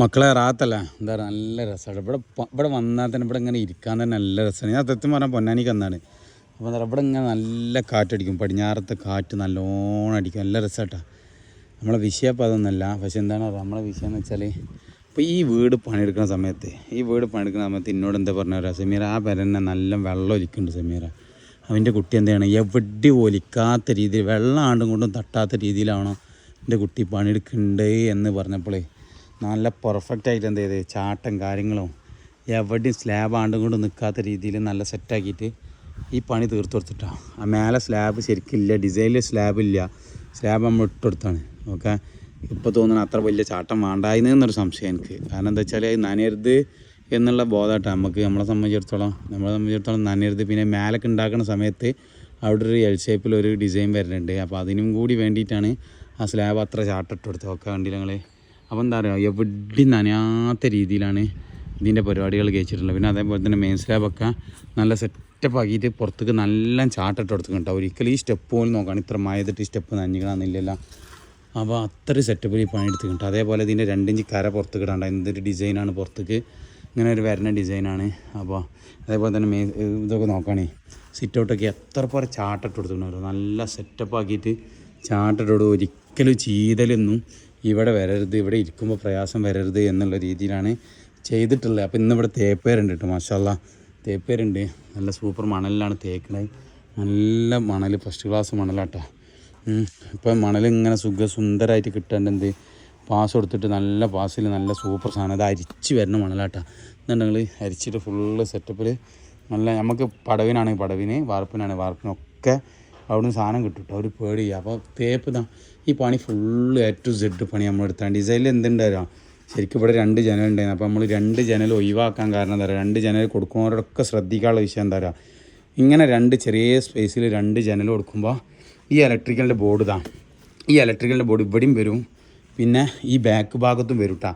മക്കളെ റാത്തല്ല എന്താ പറയുക നല്ല രസമാണ് ഇവിടെ വന്നാൽ തന്നെ ഇവിടെ ഇങ്ങനെ ഇരിക്കാൻ തന്നെ നല്ല രസമാണ്. ഞാൻ സത്യം പറഞ്ഞാൽ പൊന്നാനിക്ക് വന്നാണ്. അപ്പോൾ എന്താ ഇവിടെ ഇങ്ങനെ നല്ല കാറ്റടിക്കും, പടിഞ്ഞാറത്തെ കാറ്റ് നല്ലോണം അടിക്കും, നല്ല രസമായിട്ടാണ്. നമ്മളെ വിഷയം അപ്പോൾ അതൊന്നുമല്ല. പക്ഷെ എന്താണ് പറയുക, നമ്മളെ വിഷയം എന്ന് വെച്ചാൽ ഇപ്പോൾ ഈ വീട് പണിയെടുക്കുന്ന സമയത്ത് എന്നോട് എന്താ പറഞ്ഞ സമീറ ആ പെരന്നെ നല്ല വെള്ളം ഒലിക്കുന്നുണ്ട്. സമീറ അവൻ്റെ കുട്ടി എന്താണ് എവിടെ ഒലിക്കാത്ത രീതിയിൽ വെള്ളം ആണ്ടും കൊണ്ടും തട്ടാത്ത രീതിയിലാണോ എൻ്റെ കുട്ടി പണിയെടുക്കുന്നുണ്ട് എന്ന് പറഞ്ഞപ്പോൾ നല്ല പെർഫെക്റ്റായിട്ട് എന്ത് ചെയ്ത് ചാട്ടം കാര്യങ്ങളും എവിടെയും സ്ലാബ് ആണ്ടും കൊണ്ട് നിൽക്കാത്ത രീതിയിൽ നല്ല സെറ്റാക്കിയിട്ട് ഈ പണി തീർത്ത് കൊടുത്തിട്ടാണ്. ആ മേലെ സ്ലാബ് ശരിക്കില്ല, ഡിസൈനിൽ സ്ലാബില്ല, സ്ലാബ് നമ്മൾ ഇട്ടുകൊടുത്താണ്. ഓക്കെ, ഇപ്പോൾ തോന്നുന്നു അത്ര വലിയ ചാട്ടം വേണ്ടായിരുന്നു എന്നൊരു സംശയം എനിക്ക്. കാരണം എന്താ വെച്ചാൽ അത് നനയരുത് എന്നുള്ള ബോധമായിട്ടാണ് നമ്മളെ സംബന്ധിച്ചിടത്തോളം നനയരുത്. പിന്നെ മേലൊക്കെ ഉണ്ടാക്കുന്ന സമയത്ത് അവിടെ ഒരു എൽ ഷേപ്പിലൊരു ഡിസൈൻ വരുന്നുണ്ട്. അപ്പോൾ അതിനും കൂടി വേണ്ടിയിട്ടാണ് ആ സ്ലാബ് അത്ര ചാട്ടം ഇട്ട് കൊടുത്തത്. ഒക്കെ കണ്ടില്ല നിങ്ങൾ. അപ്പോൾ എന്താ പറയുക, എവിടെയും നനയാത്ത രീതിയിലാണ് ഇതിൻ്റെ പരിപാടികൾ കഴിച്ചിട്ടുള്ളത്. പിന്നെ അതേപോലെ തന്നെ മെയിൻ സ്ലാബൊക്കെ നല്ല സെറ്റപ്പ് ആക്കിയിട്ട് പുറത്തേക്ക് നല്ല ചാട്ടിട്ട് കൊടുത്തിട്ടുണ്ടോ. ഒരിക്കലും ഈ സ്റ്റെപ്പ് പോലും നോക്കുകയാണ് ഇത്ര മഴത്തിട്ട് ഈ സ്റ്റെപ്പ് നനഞ്ഞിക്കണമെന്നില്ലല്ലോ. അപ്പോൾ അത്രയും സെറ്റപ്പിൽ ഈ പണിയെടുത്തിട്ടുണ്ട്. അതേപോലെ ഇതിൻ്റെ 2 ഇഞ്ച് കര പുറത്തേക്ക് ഇടാണ്ട് എന്തൊരു ഡിസൈനാണ്, പുറത്തേക്ക് ഇങ്ങനെ ഒരു വരുന്ന ഡിസൈനാണ്. അപ്പോൾ അതേപോലെ തന്നെ ഇതൊക്കെ നോക്കുകയാണേ സിറ്റ് ഔട്ടൊക്കെ എത്ര പോലെ ചാട്ടിട്ട് കൊടുത്തിട്ടുണ്ടോ, നല്ല സെറ്റപ്പ് ആക്കിയിട്ട് ചാട്ടിട്ടോട് ഒരിക്കലും ചീതലൊന്നും ഇവിടെ വരരുത്, ഇവിടെ ഇരിക്കുമ്പോൾ പ്രയാസം വരരുത് എന്നുള്ള രീതിയിലാണ് ചെയ്തിട്ടുള്ളത്. അപ്പോൾ ഇന്നിവിടെ തേപ്പേരുണ്ട് കേട്ടോ, മാഷാല്ലാ തേപ്പേരുണ്ട്. നല്ല സൂപ്പർ മണലിലാണ് തേക്കണത്. നല്ല മണൽ, ഫസ്റ്റ് ക്ലാസ് മണലാട്ടോ. ഇപ്പം മണലിങ്ങനെ സുന്ദരമായിട്ട് കിട്ടേണ്ട എന്ത് പാസ് കൊടുത്തിട്ട് നല്ല പാസ്സിൽ നല്ല സൂപ്പർ സാധനം. അത് അരിച്ച് വരുന്ന മണലാട്ടോ. എന്നുണ്ടെങ്കിൽ അരിച്ചിട്ട് ഫുള്ള് സെറ്റപ്പിൽ നല്ല നമുക്ക് പടവിന് വാർപ്പിനൊക്കെ അവിടുന്ന് സാധനം കിട്ടും കേട്ടോ. ഒരു പേടി. അപ്പോൾ തേപ്പ് ഈ പണി ഫുള്ള് A to Z പണി നമ്മളെടുത്താണ്. ഡിസൈനിൽ എന്തുണ്ടായിരുന്നു ശരിക്കും ഇവിടെ 2 ജനലുണ്ടായിരുന്നു. അപ്പോൾ നമ്മൾ 2 ജനൽ ഒഴിവാക്കാൻ കാരണം എന്താ പറയുക, 2 ജനൽ കൊടുക്കുന്നവരോടൊക്കെ ശ്രദ്ധിക്കാനുള്ള വിഷയം എന്താ പറയുക, ഇങ്ങനെ 2 ചെറിയ സ്പേസിൽ 2 ജനൽ കൊടുക്കുമ്പോൾ ഈ ഇലക്ട്രിക്കലിൻ്റെ ബോർഡ് ഇവിടെയും വരും, പിന്നെ ഈ ബാക്ക് ഭാഗത്തും വരും കേട്ടോ.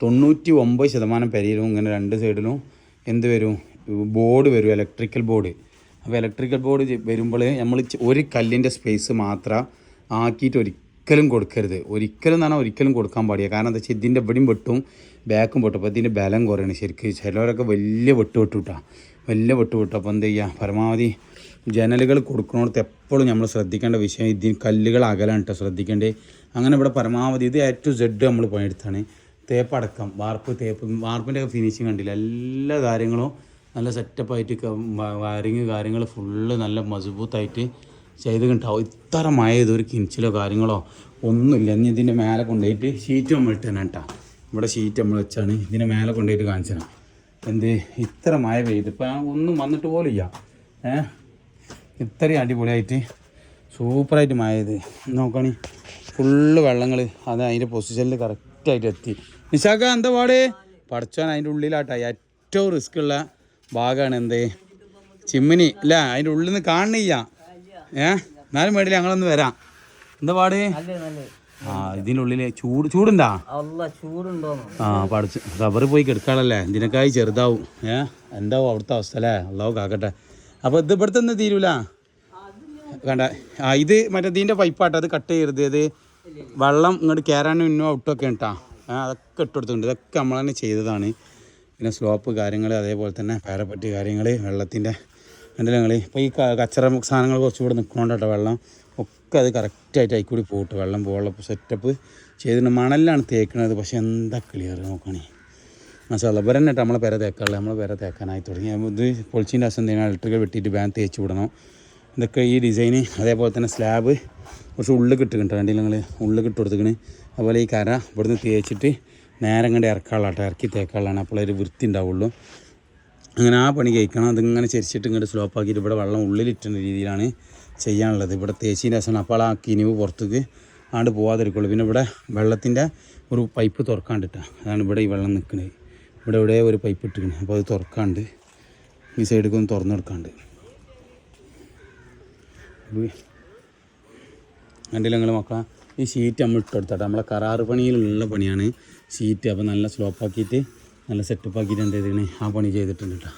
99% പെരയിലും ഇങ്ങനെ 2 സൈഡിലും എന്ത് വരും, ബോർഡ് വരും, ഇലക്ട്രിക്കൽ ബോർഡ്. അപ്പോൾ ഇലക്ട്രിക്കൽ ബോർഡ് വരുമ്പോൾ നമ്മൾ ഒരു കല്ലിൻ്റെ സ്പേസ് മാത്രം ആക്കിയിട്ട് ഒരിക്കലും കൊടുക്കരുത്. ഒരിക്കലും കൊടുക്കാൻ പാടില്ല. കാരണം എന്താ വെച്ചാൽ ഇതിൻ്റെ ഇവിടെയും വെട്ടും ബാക്കും വെട്ടും. അപ്പോൾ ഇതിൻ്റെ ബലം കുറയണം ശരിക്കും. ചിലവരൊക്കെ വലിയ വെട്ട് വിട്ടാ അപ്പോൾ എന്ത് ചെയ്യുക, പരമാവധി ജനലുകൾ കൊടുക്കുന്നിടത്ത് എപ്പോഴും നമ്മൾ ശ്രദ്ധിക്കേണ്ട വിഷയം ഇതിന് കല്ലുകൾ അകലാണ് കേട്ടോ ശ്രദ്ധിക്കേണ്ടത്. അങ്ങനെ ഇവിടെ പരമാവധി ഇത് A to Z നമ്മൾ പണിയെടുത്താണ്. തേപ്പടക്കം വാർപ്പിൻ്റെ ഫിനിഷിങ് കണ്ടില്ല, എല്ലാ കാര്യങ്ങളും നല്ല സെറ്റപ്പായിട്ട് വയറിങ് കാര്യങ്ങൾ ഫുള്ള് നല്ല മജബൂത്തായിട്ട് ചെയ്ത് കിട്ടാവും. ഇത്ര മഴ ഇതൊരു കിഞ്ചിലോ കാര്യങ്ങളോ ഒന്നുമില്ല. ഇനി ഇതിൻ്റെ മേലെ കൊണ്ടുപോയിട്ട് ഷീറ്റ് നമ്മൾ ഇട്ടാണ് കേട്ടോ. ഇവിടെ ഷീറ്റ് നമ്മൾ വെച്ചാണ് ഇതിൻ്റെ മേലെ കൊണ്ടുപോയിട്ട് കാണിച്ചത്. എന്ത് ഇത്ര മഴ പെയ്ത് ഇപ്പം ഒന്നും വന്നിട്ട് പോലും ഇല്ല. ഇത്രയും അടിപൊളിയായിട്ട് സൂപ്പറായിട്ട് മഴ ചെയ്ത് നോക്കണി ഫുള്ള് വെള്ളങ്ങൾ അത് അതിൻ്റെ പൊസിഷനിൽ കറക്റ്റായിട്ട് എത്തി. നിശാക്ക എന്താ പാട് പഠിച്ചാൻ അതിൻ്റെ ഉള്ളിലാട്ടാ ഏറ്റവും റിസ്ക് ഉള്ള ഭാഗമാണ് എന്ത് ചിമ്മിനി ഇല്ല, അതിൻ്റെ ഉള്ളിൽ നിന്ന് കാണണില്ല. എന്നാലും വേണ്ടില്ല ഞങ്ങളൊന്ന് വരാം. എന്താ പാട്? ഇതിൻ്റെ ഉള്ളില് ചൂടുണ്ടാ? പഠിച്ചു റബ്ബർ പോയി കിടക്കാളല്ലേ, ഇതിനേക്കായി ചെറുതാവും. എന്താവും അവിടുത്തെ അവസ്ഥ അല്ലേ, അള്ളാഹു കാക്കട്ടെ. അപ്പോൾ ഇത് ഇവിടുത്തെ ഒന്നും തീരൂല കണ്ട. ഇത് മറ്റേ ഇതിൻ്റെ പൈപ്പാട്ടോ, അത് കട്ട് ചെയ്യരുത്. അത് വെള്ളം ഇങ്ങോട്ട് കയറാനും ഇന്നോ ഔട്ടൊക്കെ കേട്ടോ. അതൊക്കെ ഇട്ട് കൊടുത്തിട്ടുണ്ട്. ഇതൊക്കെ നമ്മൾ തന്നെ ചെയ്തതാണ്. പിന്നെ സ്ലോപ്പ് കാര്യങ്ങൾ, അതേപോലെ തന്നെ പാരപ്പറ്റി കാര്യങ്ങൾ, വെള്ളത്തിൻ്റെ കണ്ടില്ല. ഇപ്പോൾ ഈ കച്ചറ സാധനങ്ങൾ കുറച്ചുകൂടെ നിൽക്കണോട്ടോ വെള്ളം ഒക്കെ അത് കറക്റ്റായിട്ട് അതിൽക്കൂടി പോയിട്ട് വെള്ളം പോകാനുള്ള സെറ്റപ്പ് ചെയ്തിട്ടുണ്ട്. മണലിലാണ് തേക്കുന്നത്. പക്ഷേ എന്താ ക്ലിയർ നോക്കണേ മാഷാഅല്ലാ. ഇവർ തന്നെ നമ്മളെ പേരെ തേക്കാറുള്ളത്, നമ്മളെ പേരെ തേക്കാനായി തുടങ്ങി. ഇത് പൊളിച്ചിൻ്റെ അസം എന്തെങ്കിലും ഇലക്ട്രിക്കൽ വെട്ടിയിട്ട് ബാൻ തേച്ച് വിടണം. ഇതൊക്കെ ഈ ഡിസൈന്. അതേപോലെ തന്നെ സ്ലാബ് കുറച്ച് ഉള്ളിൽ കിട്ടുന്നുണ്ട്, കണ്ടില്ല നിങ്ങൾ, ഉള്ളിൽ കിട്ട് കൊടുത്തിക്കണ്. അതുപോലെ ഈ കര ഇവിടുന്ന് തേച്ചിട്ട് നേരെ ഇങ്ങോട്ട് ഇറക്കി തേക്കാനുള്ളതാണ്. അപ്പോഴൊരു വൃത്തി ഉണ്ടാവുള്ളൂ. അങ്ങനെ ആ പണി കഴിക്കണം. അതിങ്ങനെ ചരിച്ചിട്ട് ഇങ്ങോട്ട് സ്ലോപ്പാക്കിയിട്ട് ഇവിടെ വെള്ളം ഉള്ളിലിട്ടുന്ന രീതിയിലാണ് ചെയ്യാനുള്ളത്. ഇവിടെ തേച്ചിൻ്റെ രസമാണ്. അപ്പോൾ ആ കിനിവ് പുറത്തേക്ക് ആണ്ട് പോകാതിരിക്കുള്ളൂ. പിന്നെ ഇവിടെ വെള്ളത്തിൻ്റെ ഒരു പൈപ്പ് തുറക്കാണ്ടിട്ടാണ്, അതാണ് ഇവിടെ ഈ വെള്ളം നിൽക്കുന്നത്. ഇവിടെ ഒരു പൈപ്പ് ഇട്ടിരിക്കുന്നത്. അപ്പോൾ അത് തുറക്കാണ്ട് ഈ സൈഡിലേക്ക് ഒന്ന് തുറന്നു കൊടുക്കാണ്ട് കണ്ടില്ല നിങ്ങൾ മക്കളെ. ഈ ഷീറ്റ് നമ്മൾ ഇട്ട് കൊടുത്താട്ടെ, നമ്മളെ കരാറ് പണിയിലുള്ള പണിയാണ് ഷീറ്റ്. അപ്പോൾ നല്ല സ്ലോപ്പാക്കിയിട്ട് നല്ല സെറ്റപ്പ് ആക്കിയിട്ട് എന്ത് ചെയ്തിട്ട് ആ പണി ചെയ്തിട്ടുണ്ട് കേട്ടോ.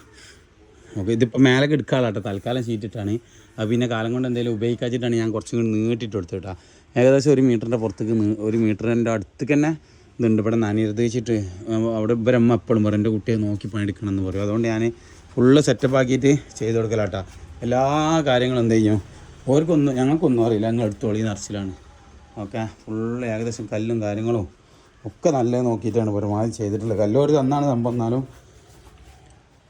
ഓക്കെ, ഇതിപ്പോൾ മേലെ എടുക്കാളാട്ടോ, തൽക്കാലം ഷീറ്റിട്ടാണ്. അത് പിന്നെ കാലം കൊണ്ട് എന്തെങ്കിലും ഉപയോഗിക്കാച്ചിട്ടാണ് ഞാൻ കുറച്ചും കൂടി നീട്ടിട്ട് കൊടുത്തു കേട്ടോ. ഏകദേശം 1 മീറ്ററിൻ്റെ പുറത്തേക്ക് 1 മീറ്ററിൻ്റെ അടുത്തേക്ക് തന്നെ ഇതുണ്ട് ഇവിടെ നനരുത് വെച്ചിട്ട് അവിടെ ഇവരമ്മ എപ്പോഴും പറയും എൻ്റെ കുട്ടിയെ നോക്കി പണിയെടുക്കണം എന്ന് പറയും. അതുകൊണ്ട് ഞാൻ ഫുള്ള് സെറ്റപ്പ് ആക്കിയിട്ട് ചെയ്ത് കൊടുക്കലാട്ടാ. എല്ലാ കാര്യങ്ങളും എന്ത് ചെയ്യും ഓർക്കൊന്നും ഞങ്ങൾക്കൊന്നും അറിയില്ല, ഞങ്ങൾ എടുത്തോളി നിറച്ചിലാണ്. ഓക്കെ, ഫുള്ള് ഏകദേശം കല്ലും കാര്യങ്ങളും ഒക്കെ നല്ല നോക്കിയിട്ടാണ് പരമാവധി ചെയ്തിട്ടുള്ളത്. കല്ലോര് തന്നാണ് സംഭവം. എന്നാലും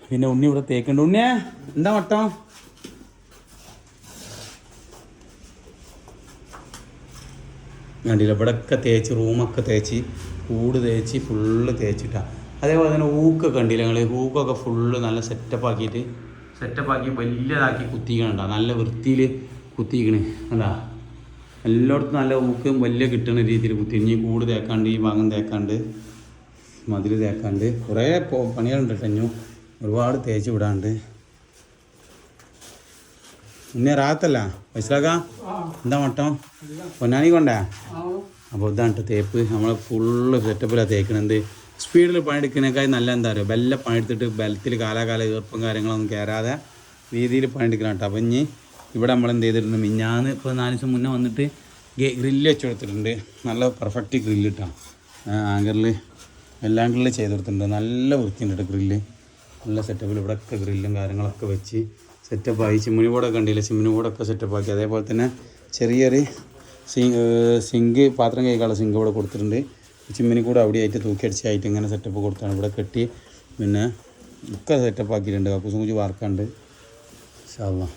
പിന്നെ ഉണ്ണി ഇവിടെ തേക്കുന്നുണ്ട്. ഉണ്ണിയെ എന്താ മട്ടം? കണ്ടില്ല, ഇവിടെയൊക്കെ തേച്ച് റൂമൊക്കെ തേച്ച് കൂട് തേച്ച് ഫുള്ള് തേച്ചിട്ടാണ്. അതേപോലെ തന്നെ ഊക്കൊക്കെ കണ്ടില്ല ഞങ്ങൾ, ഊക്കൊക്കെ ഫുള്ള് നല്ല സെറ്റപ്പാക്കിയിട്ട് വലിയതാക്കി കുത്തിക്കണുണ്ടോ, നല്ല വൃത്തിയിൽ കുത്തിക്കണേ അതാ. എല്ലായിടത്തും നല്ല ഊക്കും വലിയ കിട്ടുന്ന രീതിയിൽ കുത്തി. ഇനി കൂട് തേക്കാണ്ട്, ഈ ഭാഗം തേക്കാണ്ട്, മതിൽ തേക്കാണ്ട് കുറേ പണികളുണ്ട് കേട്ടോ. ഒരുപാട് തേച്ച് വിടാണ്ട്. ഇന്നെ റാത്തല്ല മനസ്സിലാക്കാം. എന്താ മട്ടം പൊന്നാനി കൊണ്ടേ? അപ്പോൾ ഇതാണ് തേപ്പ്. നമ്മൾ ഫുള്ള് സെറ്റപ്പിലാണ് തേക്കണത്. സ്പീഡിൽ പണിയെടുക്കുന്നതിനേക്കാൾ നല്ല എന്താ പറയുക, ബെല്ല പണിയെടുത്തിട്ട് ബലത്തിൽ കാലാകാല ഈർപ്പം കാര്യങ്ങളൊന്നും കയറാതെ രീതിയിൽ പണിയെടുക്കണം കേട്ടോ. അപ്പം ഇനി ഇവിടെ നമ്മൾ എന്ത് ചെയ്തിട്ടുണ്ട്, മിഞ്ഞാന്ന് ഇപ്പോൾ 4 ദിവസം മുന്നേ വന്നിട്ട് ഗ്രില്ല് വെച്ച് കൊടുത്തിട്ടുണ്ട്. നല്ല പെർഫെക്റ്റ് ഗ്രില്ല് ഇട്ടാണ്. ആങ്കറിൽ എല്ലാ ആങ്കറിൽ ചെയ്ത് കൊടുത്തിട്ടുണ്ട്. നല്ല വൃത്തിയുണ്ട് ഗ്രില്ല്. നല്ല സെറ്റപ്പിൽ ഇവിടെയൊക്കെ ഗ്രില്ലും കാര്യങ്ങളൊക്കെ വെച്ച് സെറ്റപ്പായി. ചിമ്മിനി ബോർഡൊക്കെ ഉണ്ടല്ലേ, ചിമ്മിനി ബോർഡൊക്കെ സെറ്റപ്പാക്കി. അതേപോലെ തന്നെ ചെറിയൊരു സിങ്ക്, പാത്രം കൈക്കാനുള്ള സിങ്ക് ഇവിടെ കൊടുത്തിട്ടുണ്ട്. ചിമ്മിനി കൂടെ അവിടെ ആയിട്ട് തൂക്കി അടിച്ചായിട്ട് ഇങ്ങനെ സെറ്റപ്പ് കൊടുത്താണ് ഇവിടെ കെട്ടി. പിന്നെ ഒക്കെ സെറ്റപ്പ് ആക്കിയിട്ടുണ്ട്. കക്കൂസും കുഞ്ചി വാർക്കാണ്ട്. ഇൻഷാ അല്ലാഹ്.